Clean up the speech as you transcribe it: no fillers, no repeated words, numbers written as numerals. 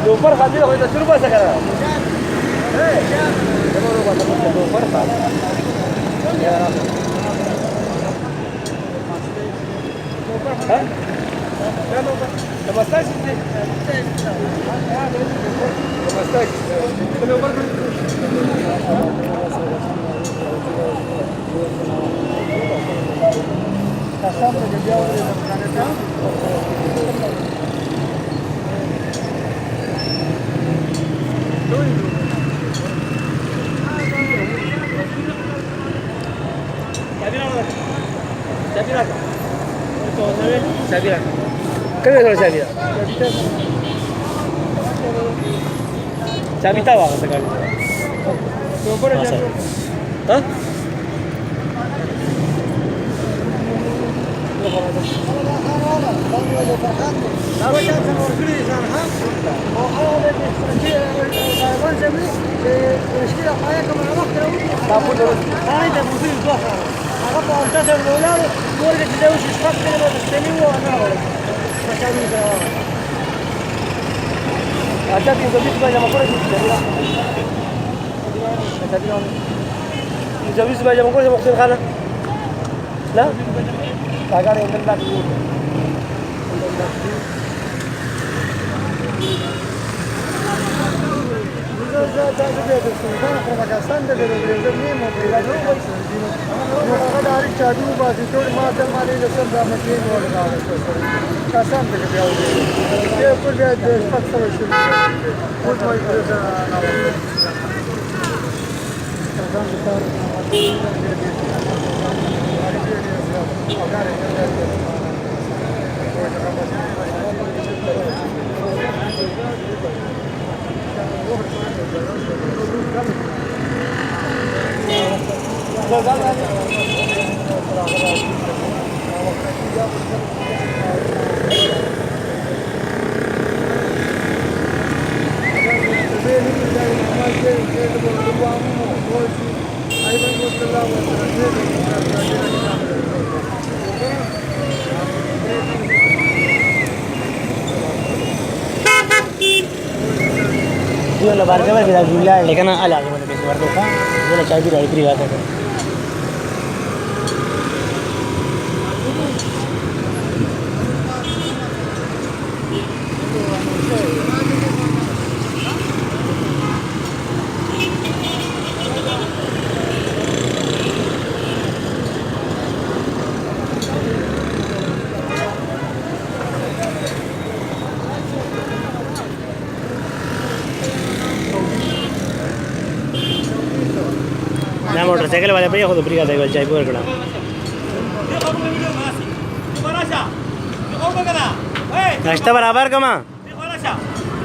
دوپر خاطر خو ته شروع باسه کړه دوپر خاطر ها تمستاش دي تمستاش kasam de bia ore de planeta Sabira. ¿Qué es lo Sabira? Sabita va a sacar. ¿Ah? Acá tiene que ir para mejor الجويز بقى جنب كل مقصود خانة لا تعال عند الله la barca va a quedar villa le gana a la que me guardo acá yo la chavi ahí privada motorcycle वाले भैया खुद फ्री का साइकिल चाहिए पूरा कड़ा नाश्ता बराबर कमा